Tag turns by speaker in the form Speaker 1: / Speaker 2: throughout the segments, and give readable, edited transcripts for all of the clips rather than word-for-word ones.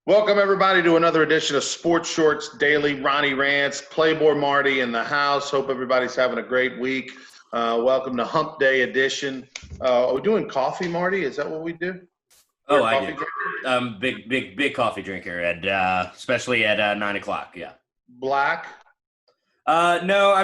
Speaker 1: Welcome, everybody, to another edition of Sports Shorts Daily. Ronnie Rantz, Playboy Marty in the house. Hope everybody's having a great week. Welcome to Hump Day edition. Are we doing coffee, Marty? Is that what we do?
Speaker 2: Oh, I do. Big coffee drinker, and especially at 9 o'clock. Yeah.
Speaker 1: Black?
Speaker 2: No, I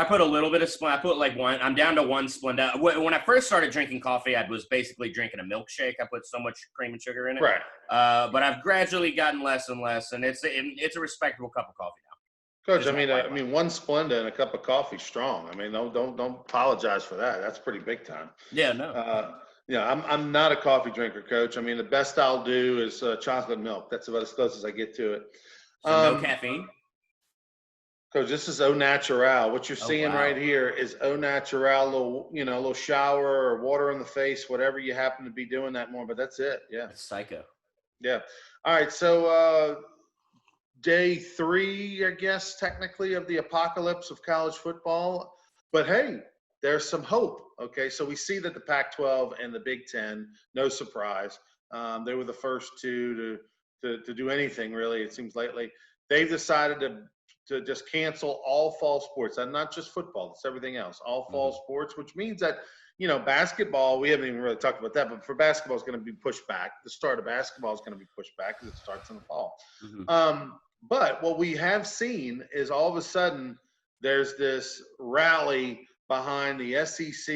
Speaker 2: put a little bit of Splenda. I put like one. I'm down to one Splenda. When I first started drinking coffee, I was basically drinking a milkshake. I put so much cream and sugar in it.
Speaker 1: Right.
Speaker 2: But I've gradually gotten less and less, and it's a respectable cup of coffee now.
Speaker 1: Coach, I mean, one Splenda and a cup of coffee strong. I mean, don't apologize for that. That's pretty big time.
Speaker 2: Yeah, no.
Speaker 1: I'm not a coffee drinker, Coach. I mean, the best I'll do is chocolate milk. That's about as close as I get to it.
Speaker 2: So no caffeine?
Speaker 1: Coach, this is au natural. What you're seeing right here is au natural, little shower or water in the face, whatever you happen to be doing that more. But that's it. Yeah.
Speaker 2: It's psycho.
Speaker 1: Yeah. All right. So day 3, I guess, technically, of the apocalypse of college football. But hey, there's some hope. Okay. So we see that the Pac-12 and the Big Ten, no surprise, they were the first two to do anything really. It seems lately they've decided to just cancel all fall sports, and not just football, it's everything else, all fall sports, which means that, basketball, we haven't even really talked about that, but for basketball is going to be pushed back. The start of basketball is going to be pushed back because it starts in the fall. But what we have seen is all of a sudden there's this rally behind the SEC.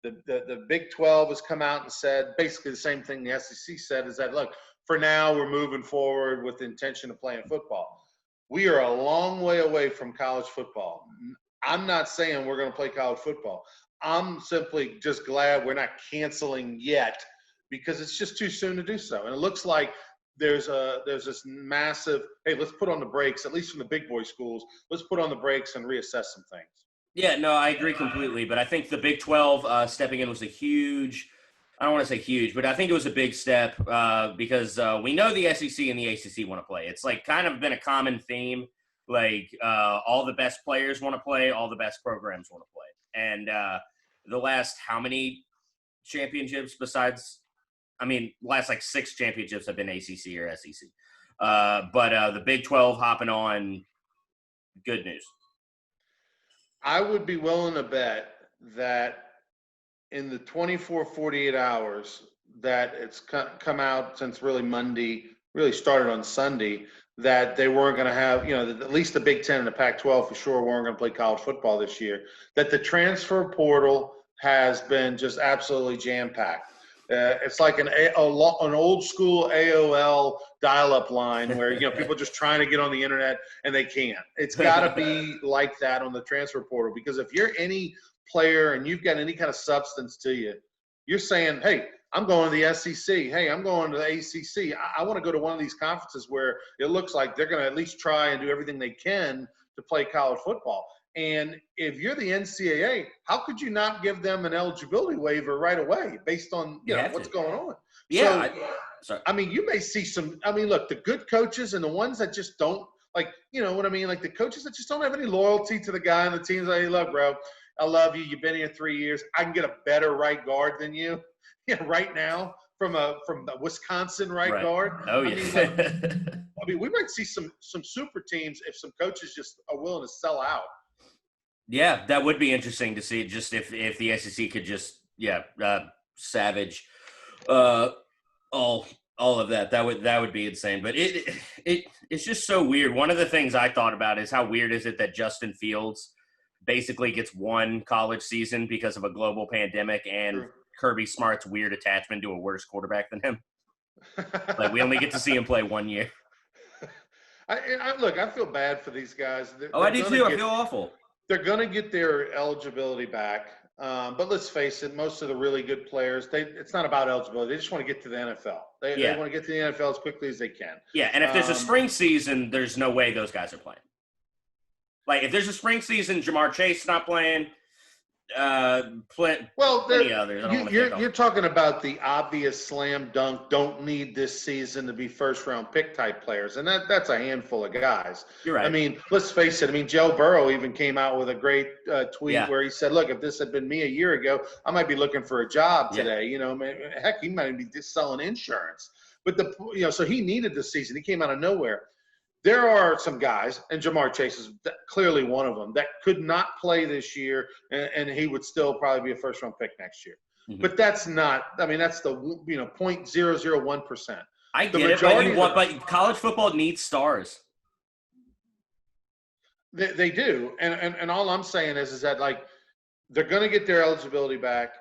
Speaker 1: The Big 12 has come out and said basically the same thing the SEC said, is that, look, for now we're moving forward with the intention of playing football. We are a long way away from college football. I'm not saying we're going to play college football. I'm simply just glad we're not canceling yet because it's just too soon to do so. And it looks like there's this massive, hey, let's put on the brakes, at least from the big boy schools. Let's put on the brakes and reassess some things.
Speaker 2: Yeah, no, I agree completely. But I think the Big 12 stepping in was a huge – I don't want to say huge, but I think it was a big step because we know the SEC and the ACC want to play. It's like kind of been a common theme. Like all the best players want to play, all the best programs want to play. And the last how many championships besides – last like 6 championships have been ACC or SEC. But the Big 12 hopping on, good news.
Speaker 1: I would be willing to bet that in the 24, 48 hours that it's come out since really Monday, really started on Sunday, that they weren't going to have, at least the Big Ten and the Pac-12 for sure weren't going to play college football this year, that the transfer portal has been just absolutely jam-packed. It's like an old school AOL dial-up line where, people are just trying to get on the internet and they can't. It's got to be like that on the transfer portal, because if you're any player and you've got any kind of substance to you, you're saying, hey, I'm going to the SEC. Hey, I'm going to the ACC. I want to go to one of these conferences where it looks like they're going to at least try and do everything they can to play college football. And if you're the NCAA, how could you not give them an eligibility waiver right away based on what's going on?
Speaker 2: Yeah.
Speaker 1: So, you may see some. Look, the good coaches and the ones that just don't, like, what I mean, like the coaches that just don't have any loyalty to the guy on the team. Like, hey, look, bro, I love you. You've been here 3 years. I can get a better right guard than you. Right now from the Wisconsin right guard.
Speaker 2: Oh yeah.
Speaker 1: We might see some super teams if some coaches just are willing to sell out.
Speaker 2: Yeah, that would be interesting to see. Just if the SEC could just savage all of that. That would be insane. But it's just so weird. One of the things I thought about is how weird is it that Justin Fields basically gets one college season because of a global pandemic and Kirby Smart's weird attachment to a worse quarterback than him. Like, we only get to see him play 1 year.
Speaker 1: I feel bad for these guys.
Speaker 2: I do too. I feel awful.
Speaker 1: They're going to get their eligibility back. But let's face it, most of the really good players, it's not about eligibility. They just want to get to the NFL. They want to get to the NFL as quickly as they can.
Speaker 2: Yeah, and if there's a spring season, there's no way those guys are playing. Like, if there's a spring season, Jamar Chase not playing, plenty others. I don't want to think
Speaker 1: you're talking about the obvious slam dunk, don't need this season to be first round pick type players, and that's a handful of guys.
Speaker 2: You're right.
Speaker 1: I mean, let's face it. I mean, Joe Burrow even came out with a great tweet where he said, "Look, if this had been me a year ago, I might be looking for a job today. You know, heck, he might be just selling insurance." But so he needed this season. He came out of nowhere. There are some guys, and Jamar Chase is clearly one of them, that could not play this year, and he would still probably be a first-round pick next year. Mm-hmm. But that's not – I mean, that's the 0.001%.
Speaker 2: I get it, but college football needs stars.
Speaker 1: They do. And all I'm saying is that, like, they're going to get their eligibility back,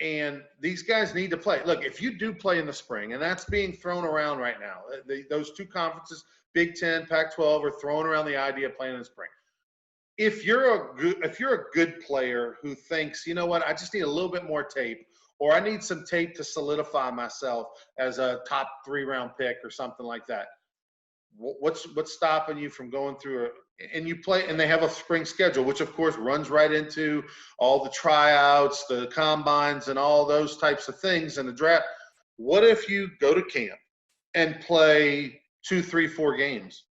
Speaker 1: and these guys need to play. Look, if you do play in the spring, and that's being thrown around right now, those two conferences – Big Ten, Pac-12 are throwing around the idea of playing in the spring. If you're a good player who thinks, you know what, I just need a little bit more tape, or I need some tape to solidify myself as a top 3-round pick or something like that, what's stopping you from going through and you play? And they have a spring schedule, which of course runs right into all the tryouts, the combines, and all those types of things in the draft. What if you go to camp and play 2, 3, 4 games,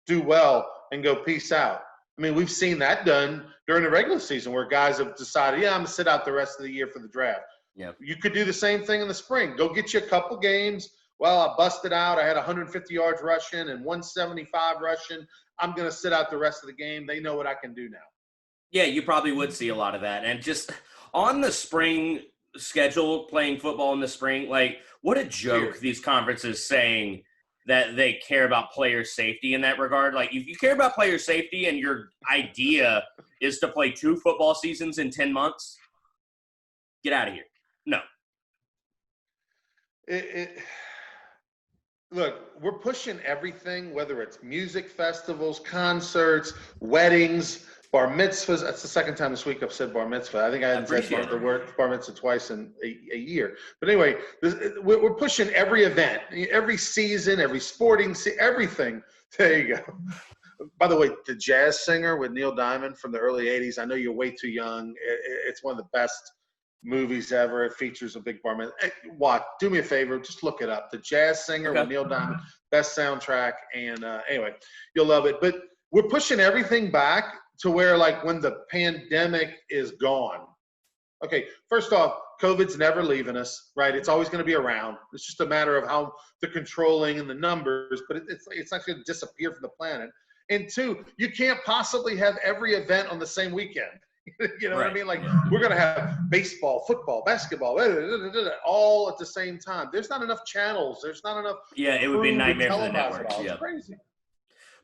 Speaker 1: do well, and go peace out? I mean, we've seen that done during the regular season where guys have decided, I'm going to sit out the rest of the year for the draft.
Speaker 2: Yeah.
Speaker 1: You could do the same thing in the spring. Go get you a couple games. Well, I busted out. I had 150 yards rushing and 175 rushing. I'm going to sit out the rest of the game. They know what I can do now.
Speaker 2: Yeah, you probably would see a lot of that. And just on the spring schedule, playing football in the spring, like, what a joke these conferences saying that they care about player safety in that regard. Like, if you care about player safety and your idea is to play 2 football seasons in 10 months, get out of here. No.
Speaker 1: Look, we're pushing everything, whether it's music festivals, concerts, weddings, bar mitzvahs. That's the second time this week I've said bar mitzvah. I think I haven't said the word bar mitzvah twice in a year. But anyway, we're pushing every event, every season, every sporting everything. There you go. By the way, the jazz singer with Neil Diamond from the early 80s, I know you're way too young. It's one of the best movies ever. It features a big bar mitzvah. Hey, do me a favor, just look it up. The Jazz Singer with Neil Diamond, best soundtrack. And anyway, you'll love it. But we're pushing everything back to where, like, when the pandemic is gone. Okay, first off, COVID's never leaving us, right? It's always going to be around. It's just a matter of how the controlling and the numbers, but it's not going to disappear from the planet. And 2, you can't possibly have every event on the same weekend. You know what I mean? Like, we're going to have baseball, football, basketball, all at the same time. There's not enough channels. There's not enough.
Speaker 2: Yeah, it would be a nightmare for the networks. Yeah.
Speaker 1: It's crazy.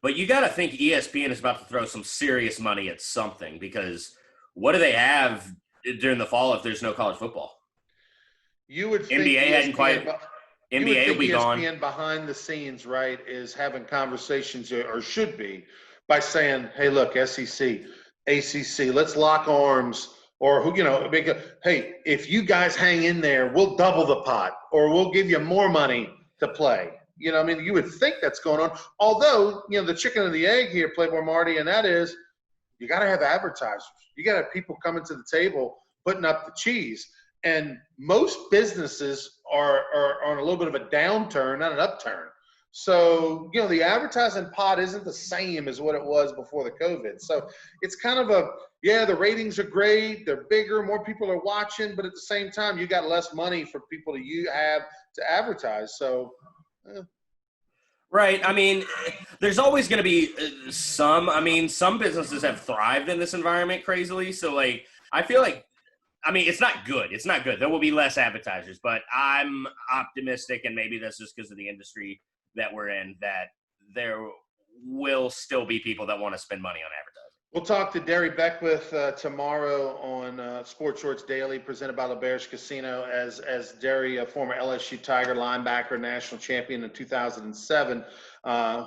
Speaker 2: But you got to think ESPN is about to throw some serious money at something, because what do they have during the fall if there's no college football?
Speaker 1: You would think
Speaker 2: NBA hadn't quite. NBA will be gone.
Speaker 1: ESPN behind the scenes, right, is having conversations, or should be, by saying, "Hey, look, SEC, ACC, let's lock arms." Or hey, if you guys hang in there, we'll double the pot, or we'll give you more money to play. You know, I mean, you would think that's going on. Although, the chicken and the egg here, Playboy Marty, and that is, you got to have advertisers. You got to have people coming to the table, putting up the cheese. And most businesses are on a little bit of a downturn, not an upturn. So, the advertising pot isn't the same as what it was before the COVID. So it's kind of the ratings are great. They're bigger. More people are watching. But at the same time, you got less money for people to advertise. So –
Speaker 2: Right. I mean, there's always going to be some businesses have thrived in this environment crazily. So, like, I feel like, it's not good. It's not good. There will be less advertisers, but I'm optimistic, and maybe that's just because of the industry that we're in, that there will still be people that want to spend money on advertising.
Speaker 1: We'll talk to Derry Beckwith tomorrow on Sports Shorts Daily, presented by LaBerge Casino, as Derry, a former LSU Tiger linebacker, national champion in 2007,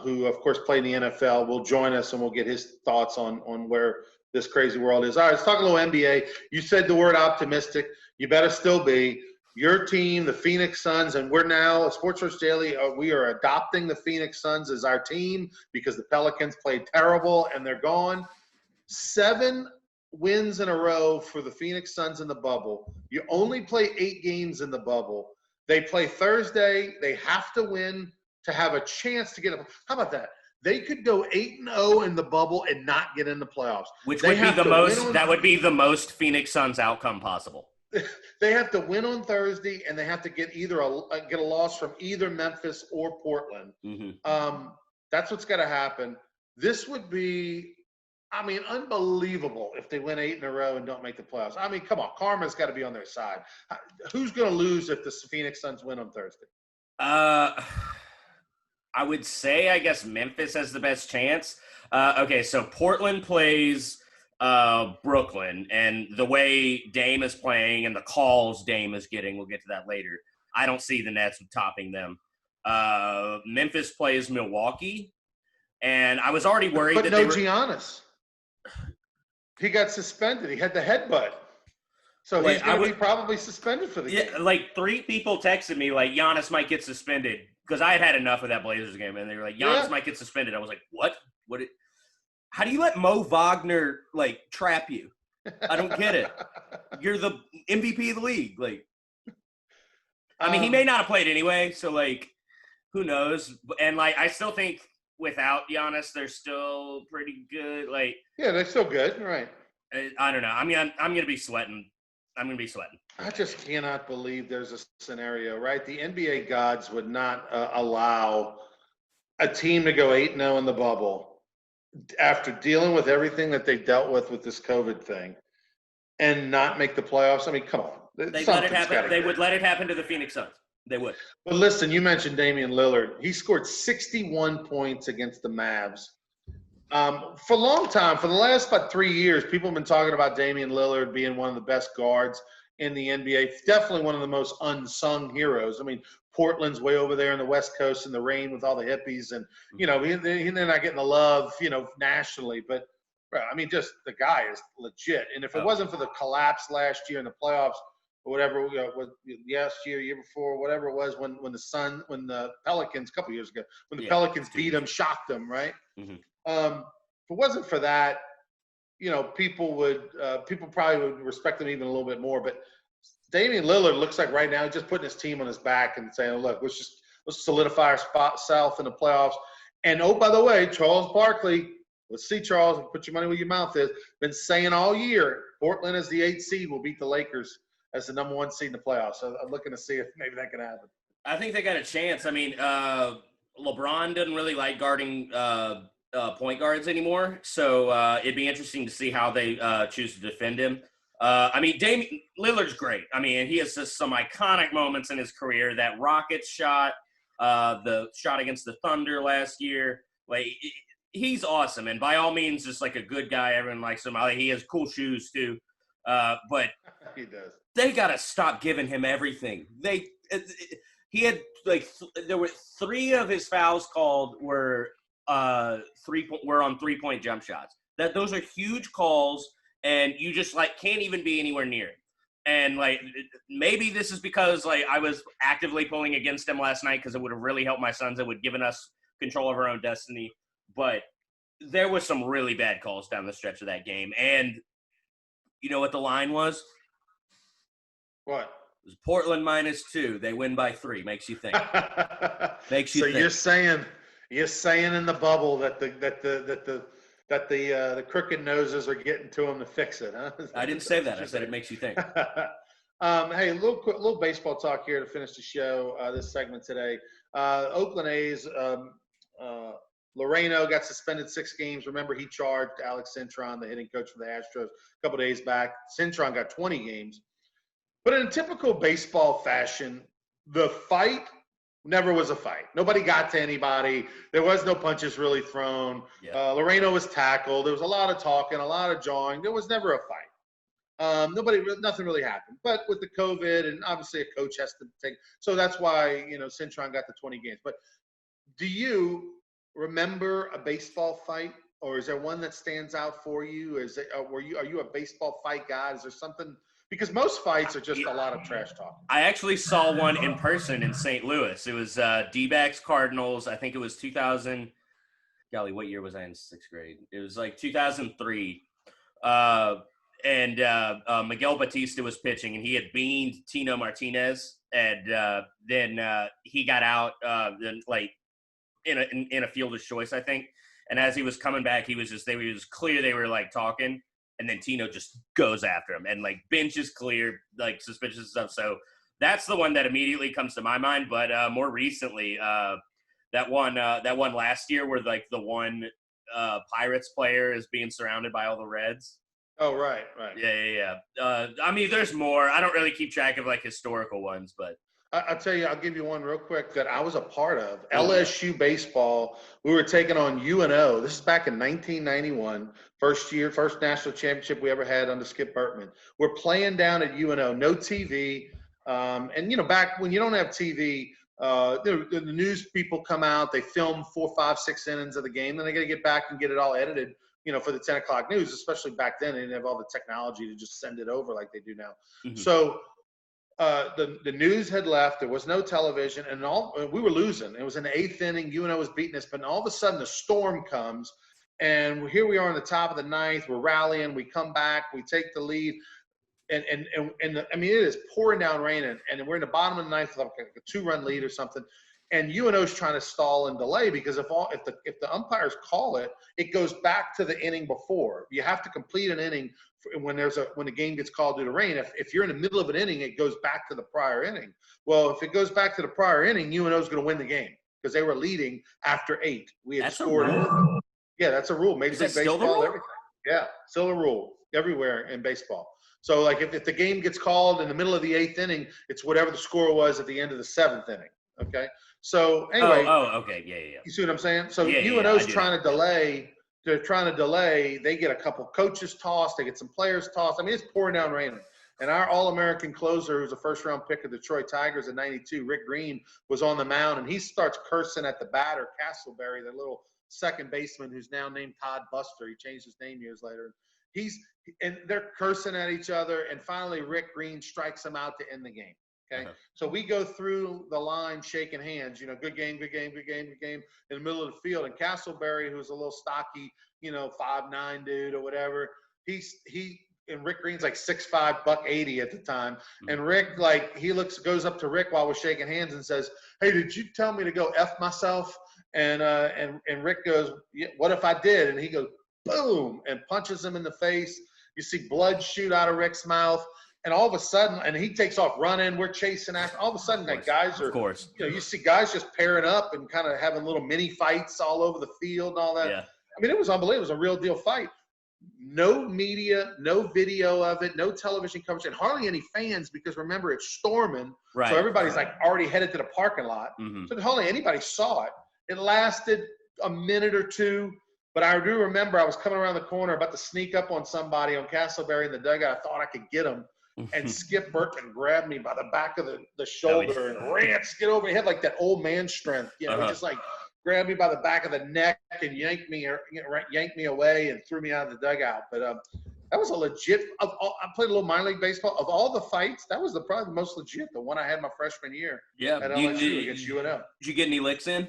Speaker 1: who, of course, played in the NFL, will join us, and we'll get his thoughts on where this crazy world is. All right, let's talk a little NBA. You said the word optimistic. You better still be. Your team, the Phoenix Suns, and we're now, Sports Shorts Daily, we are adopting the Phoenix Suns as our team because the Pelicans played terrible and they're gone. 7 wins in a row for the Phoenix Suns in the bubble. You only play 8 games in the bubble. They play Thursday. They have to win to have a chance to get a – how about that? They could go 8-0 in the bubble and not get in the playoffs.
Speaker 2: Which would be the most – that would be the most Phoenix Suns outcome possible.
Speaker 1: They have to win on Thursday, and they have to get either get a loss from either Memphis or Portland.
Speaker 2: Mm-hmm.
Speaker 1: That's what's got to happen. This would be, I mean, unbelievable if they win 8 in a row and don't make the playoffs. I mean, come on, karma's got to be on their side. Who's going to lose if the Phoenix Suns win on Thursday?
Speaker 2: I would say, I guess Memphis has the best chance. Okay, so Portland plays Brooklyn, and the way Dame is playing and the calls Dame is getting, we'll get to that later. I don't see the Nets topping them. Memphis plays Milwaukee, and I was already worried
Speaker 1: but
Speaker 2: that
Speaker 1: no Giannis. He got suspended. He had the headbutt. So he's going to be probably suspended for the game.
Speaker 2: Yeah, like 3 people texted me, like, Giannis might get suspended, because I had enough of that Blazers game, and they were like, Giannis might get suspended. I was like, what? How do you let Mo Wagner, like, trap you? I don't get it. You're the MVP of the league. Like, I mean, he may not have played anyway, so, like, who knows? And, like, I still think without Giannis, they're still pretty good. Like,
Speaker 1: yeah, they're still good. Right.
Speaker 2: I don't know. I mean, I'm going to be sweating.
Speaker 1: I just cannot believe there's a scenario, right? The NBA gods would not allow a team to go 8-0 in the bubble after dealing with everything that they dealt with this COVID thing and not make the playoffs. I mean, come on.
Speaker 2: They let it happen. They would let it happen to the Phoenix Suns. They would.
Speaker 1: But listen, you mentioned Damian Lillard. He scored 61 points against the Mavs. For a long time, for the last about 3 years, people have been talking about Damian Lillard being one of the best guards in the NBA. Definitely one of the most unsung heroes. I mean, Portland's way over there on the West Coast in the rain with all the hippies, and they're not getting the love, nationally. But I mean, just the guy is legit. And if it wasn't for the collapse last year in the playoffs, or whatever, last year, year before, whatever it was, when the Pelicans, a couple years ago, when the Pelicans beat them, shocked them, right?
Speaker 2: Mm-hmm.
Speaker 1: If it wasn't for that, people probably would respect him even a little bit more. But Damian Lillard looks like right now he's just putting his team on his back and saying, "Look, let's solidify our spot south in the playoffs." And oh, by the way, Charles Barkley, let's see, Charles, put your money where your mouth is. Been saying all year, Portland as the 8th seed will beat the Lakers as the number 1 seed in the playoffs. So I'm looking to see if maybe that can happen.
Speaker 2: I think they got a chance. I mean, LeBron doesn't really like guarding point guards anymore, so it'd be interesting to see how they choose to defend him. I mean, Damian Lillard's great. I mean, he has just some iconic moments in his career. That Rockets shot, the shot against the Thunder last year. Like, he's awesome, and by all means, just like a good guy. Everyone likes him. He has cool shoes too, but
Speaker 1: he does.
Speaker 2: They gotta stop giving him everything. He had there were 3 of his fouls called were on 3-point jump shots. Those are huge calls, and you just can't even be anywhere near it. And maybe this is because I was actively pulling against him last night because it would have really helped my Suns. It would have given us control of our own destiny. But there was some really bad calls down the stretch of that game. And you know what the line was?
Speaker 1: What?
Speaker 2: It was Portland -2. They win by 3. Makes you think. Think.
Speaker 1: So you're saying in the bubble that the crooked noses are getting to them to fix it, huh?
Speaker 2: I didn't say that. I said it makes you think.
Speaker 1: Hey, a little baseball talk here to finish the show. This segment today. Oakland A's. Loreno got suspended 6 games. Remember, he charged Alex Cintron, the hitting coach for the Astros, a couple days back. Cintron got 20 games. But in typical baseball fashion, the fight never was a fight. Nobody got to anybody. There was no punches really thrown. Yeah. Loreno was tackled. There was a lot of talking, a lot of jawing. There was never a fight. Nothing really happened. But with the COVID, and obviously a coach has to take – so that's why, Cintron got the 20 games. But do you remember a baseball fight, or is there one that stands out for you? Are you a baseball fight guy? Is there something – because most fights are just a lot of trash talk.
Speaker 2: I actually saw one in person in St. Louis. It was D-backs Cardinals. I think it was 2000 – golly, what year was I in 6th grade? It was 2003. and Miguel Batista was pitching, and he had beaned Tino Martinez, and then he got out like in a fielder's choice, I think. And as he was coming back, it was clear they were like talking, and then Tino just goes after him, and like bench is clear, like suspicious stuff. So that's the one that immediately comes to my mind. But more recently, that one last year where like the one Pirates player is being surrounded by all the Reds.
Speaker 1: Oh, right.
Speaker 2: Yeah. I mean, there's more. I don't really keep track of like historical ones, but
Speaker 1: I'll tell you, I'll give you one real quick that I was a part of. LSU baseball, we were taking on UNO. This is back in 1991, first national championship we ever had under Skip Bertman. We're playing down at UNO, no TV. And, you know, back when you don't have TV, the news people come out, they film 4, 5, 6 innings of the game, then they got to get back and get it all edited, you know, for the 10 o'clock news, especially back then. They didn't have all the technology to just send it over like they do now. Mm-hmm. So the news had left. There was no television, and we were losing. It was in the 8th inning. UNO was beating us, but all of a sudden the storm comes, and here we are on the top of the 9th. We're rallying. We come back. We take the lead. And I mean, it is pouring down rain, and we're in the bottom of the 9th with like a 2-run lead or something. And UNO's trying to stall and delay because if the umpires call it, it goes back to the inning before. You have to complete an inning when the game gets called due to rain. If you're in the middle of an inning, it goes back to the prior inning. Well, if it goes back to the prior inning, UNO's going to win the game because they were leading after 8. We had scored. Yeah, that's a rule. Major League Baseball, everything. Yeah, still a rule everywhere in baseball. So, like, if the game gets called in the middle of the 8th inning, it's whatever the score was at the end of the 7th inning. Okay. So anyway.
Speaker 2: Okay. Yeah.
Speaker 1: You see what I'm saying? So UNO's trying to delay. They're trying to delay. They get a couple coaches tossed. They get some players tossed. I mean, it's pouring down raining. And our All-American closer, who's a first-round pick of the Detroit Tigers in '92, Rick Green, was on the mound, and he starts cursing at the batter, Castleberry, the little second baseman who's now named Todd Buster. He changed his name years later. And they're cursing at each other, and finally Rick Green strikes him out to end the game. Okay, So we go through the line shaking hands, you know, good game in the middle of the field. And Castleberry, who's a little stocky, you know, 5'9" dude or whatever, and Rick Green's like 6'5", $180 at the time. Mm-hmm. And Rick, like, goes up to Rick while we're shaking hands and says, "Hey, did you tell me to go F myself?" And Rick goes, "Yeah, what if I did?" And he goes, boom, and punches him in the face. You see blood shoot out of Rick's mouth. And all of a sudden, and he takes off running. We're chasing after. All of a sudden, like guys are, you know, you see guys just pairing up and kind of having little mini fights all over the field and all that. Yeah. I mean, it was unbelievable. It was a real deal fight. No media, no video of it, no television coverage, and hardly any fans because remember it's storming. Right. So everybody's like already headed to the parking lot. Mm-hmm. So hardly anybody saw it. It lasted a minute or two. But I do remember I was coming around the corner about to sneak up on somebody on Castleberry in the dugout. I thought I could get him. And Skip Bertman grabbed me by the back of the shoulder and Rantz, get over. He had like that old man strength. You know, he just like grabbed me by the back of the neck and yanked me away and threw me out of the dugout. But that was a legit – I played a little minor league baseball. Of all the fights, that was probably the most legit, the one I had my freshman year at LSU against UNO.
Speaker 2: Did you get any licks in?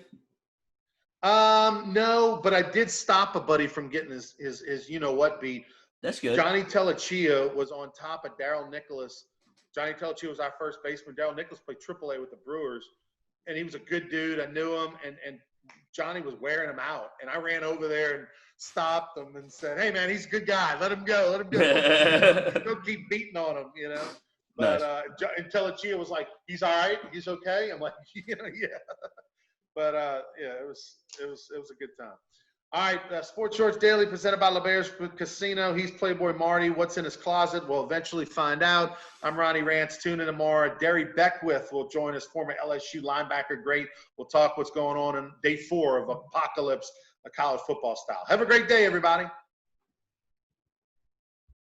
Speaker 1: No, but I did stop a buddy from getting his you know what beat.
Speaker 2: That's good.
Speaker 1: Johnny Telechia was on top of Darryl Nicholas. Johnny Telechia was our first baseman. Darryl Nicholas played AAA with the Brewers, and he was a good dude. I knew him, and Johnny was wearing him out. And I ran over there and stopped him and said, "Hey, man, he's a good guy. Let him go. Let him go. Don't keep beating on him, you know." But and Telechia was like, "He's all right. He's okay." I'm like, "You know, yeah." But yeah, it was a good time. All right, Sports Shorts Daily presented by LeBear's Casino. He's Playboy Marty. What's in his closet? We'll eventually find out. I'm Ronnie Rantz. Tune in tomorrow. Derry Beckwith will join us, former LSU linebacker great. We'll talk what's going on in day 4 of Apocalypse, a college football style. Have a great day, everybody.